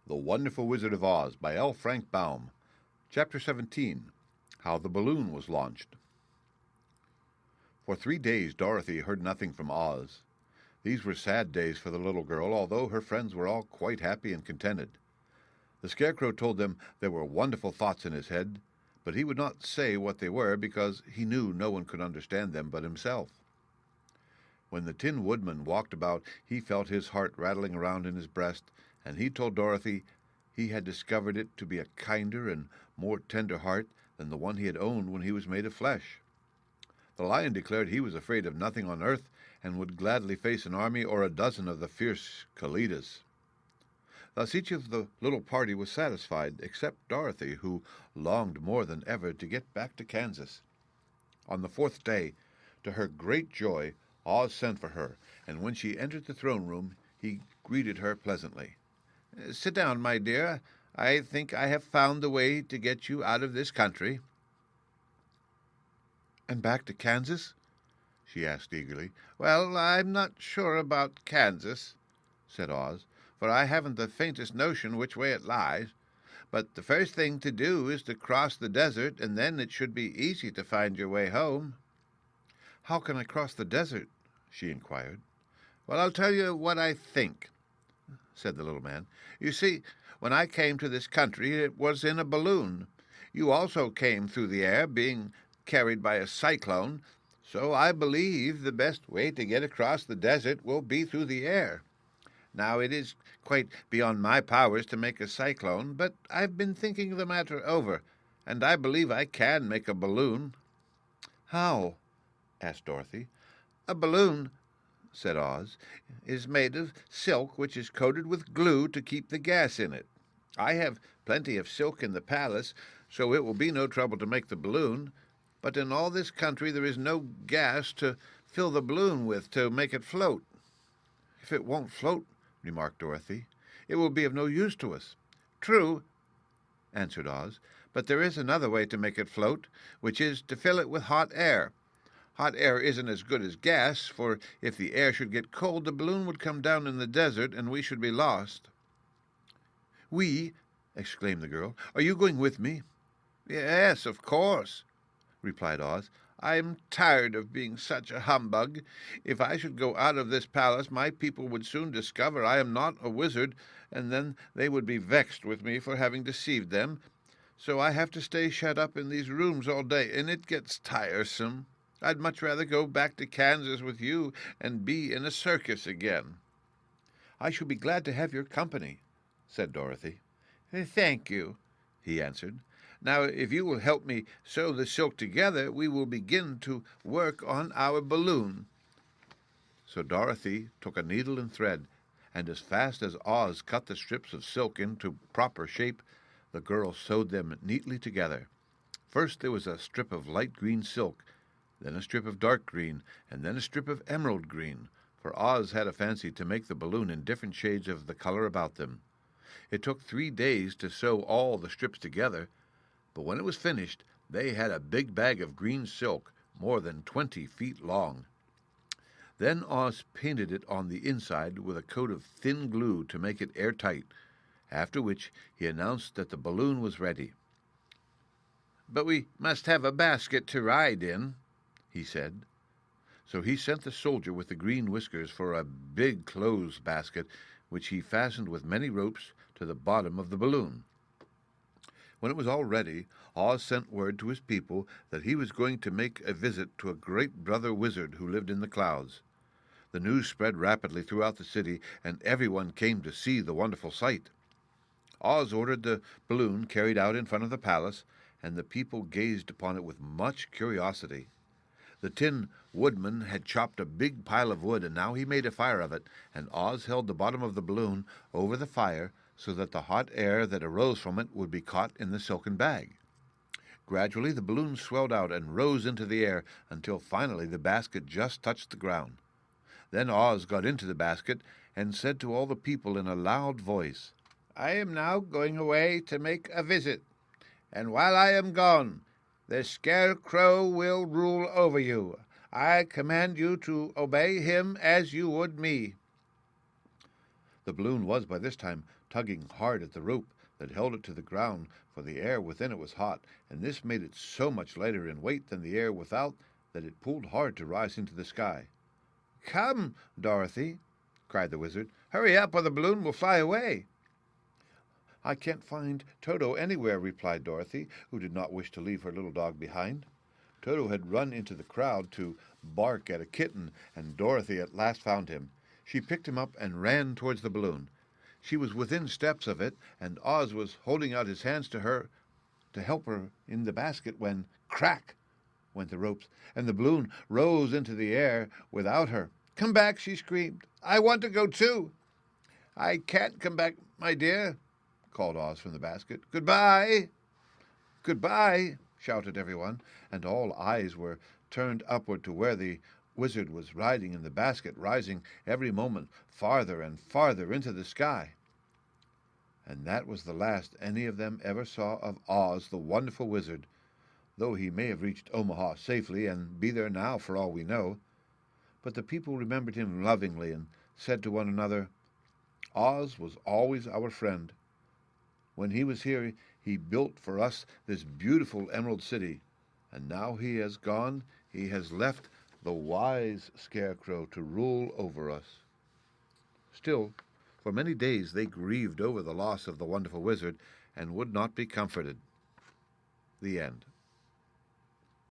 The Wonderful Wizard of Oz by L. Frank Baum. Chapter 17. How the Balloon Was Launched. For 3 days Dorothy heard nothing from Oz. These were sad days for the little girl, although her friends were all quite happy and contented. The Scarecrow told them there were wonderful thoughts in his head, but he would not say what they were because he knew no one could understand them but himself. When the Tin Woodman walked about, he felt his heart rattling around in his breast, and he told Dorothy he had discovered it to be a kinder and more tender heart than the one he had owned when he was made of flesh. The Lion declared he was afraid of nothing on earth and would gladly face an army or a dozen of the fierce Kalidas. Thus each of the little party was satisfied, except Dorothy, who longed more than ever to get back to Kansas. On the 4th day, to her great joy, Oz sent for her, and when she entered the throne room, he greeted her pleasantly. "Sit down, my dear. I think I have found the way to get you out of this country." "And back to Kansas?" she asked eagerly. "Well, I'm not sure about Kansas," said Oz, "for I haven't the faintest notion which way it lies. But the first thing to do is to cross the desert, and then it should be easy to find your way home." "How can I cross the desert?" she inquired. "Well, I'll tell you what I think," said the little man. "You see, when I came to this country it was in a balloon. You also came through the air, being carried by a cyclone, so I believe the best way to get across the desert will be through the air. Now, it is quite beyond my powers to make a cyclone, but I've been thinking the matter over, and I believe I can make a balloon." "How?" asked Dorothy. "A balloon," said Oz, "is made of silk which is coated with glue to keep the gas in it. I have plenty of silk in the palace, so it will be no trouble to make the balloon, but in all this country there is no gas to fill the balloon with to make it float." "If it won't float," remarked Dorothy, "it will be of no use to us." "True," answered Oz, "but there is another way to make it float, which is to fill it with hot air. Hot air isn't as good as gas, for if the air should get cold the balloon would come down in the desert and we should be lost." "We!" exclaimed the girl. "Are you going with me?" "Yes, of course," replied Oz. "I'm tired of being such a humbug. If I should go out of this palace my people would soon discover I am not a wizard, and then they would be vexed with me for having deceived them. So I have to stay shut up in these rooms all day, and it gets tiresome. I'd much rather go back to Kansas with you and be in a circus again." "I shall be glad to have your company," said Dorothy. "Thank you," he answered. "Now, if you will help me sew the silk together, we will begin to work on our balloon." So Dorothy took a needle and thread, and as fast as Oz cut the strips of silk into proper shape, the girl sewed them neatly together. First there was a strip of light green silk, then a strip of dark green, and then a strip of emerald green, for Oz had a fancy to make the balloon in different shades of the color about them. It took 3 days to sew all the strips together, but when it was finished they had a big bag of green silk, more than 20 feet long. Then Oz painted it on the inside with a coat of thin glue to make it airtight, after which he announced that the balloon was ready. "But we must have a basket to ride in," he said. So he sent the soldier with the green whiskers for a big clothes basket, which he fastened with many ropes to the bottom of the balloon. When it was all ready, Oz sent word to his people that he was going to make a visit to a great brother wizard who lived in the clouds. The news spread rapidly throughout the city, and everyone came to see the wonderful sight. Oz ordered the balloon carried out in front of the palace, and the people gazed upon it with much curiosity. The Tin Woodman had chopped a big pile of wood, and now he made a fire of it, and Oz held the bottom of the balloon over the fire so that the hot air that arose from it would be caught in the silken bag. Gradually the balloon swelled out and rose into the air until finally the basket just touched the ground. Then Oz got into the basket and said to all the people in a loud voice, "I am now going away to make a visit, and while I am gone, the Scarecrow will rule over you. I command you to obey him as you would me." The balloon was by this time tugging hard at the rope that held it to the ground, for the air within it was hot, and this made it so much lighter in weight than the air without that it pulled hard to rise into the sky. "Come, Dorothy," cried the wizard. "Hurry up, or the balloon will fly away." "I can't find Toto anywhere," replied Dorothy, who did not wish to leave her little dog behind. Toto had run into the crowd to bark at a kitten, and Dorothy at last found him. She picked him up and ran towards the balloon. She was within steps of it, and Oz was holding out his hands to her to help her in the basket when crack went the ropes, and the balloon rose into the air without her. "Come back!" she screamed. "I want to go too." "I can't come back, my dear," called Oz from the basket. "Goodbye!" "Goodbye!" shouted everyone, and all eyes were turned upward to where the wizard was riding in the basket, rising every moment farther and farther into the sky. And that was the last any of them ever saw of Oz, the wonderful wizard, though he may have reached Omaha safely and be there now for all we know. But the people remembered him lovingly and said to one another, "Oz was always our friend. When he was here, he built for us this beautiful Emerald City, and now he has gone, he has left the wise Scarecrow to rule over us." Still, for many days they grieved over the loss of the wonderful wizard and would not be comforted. The end.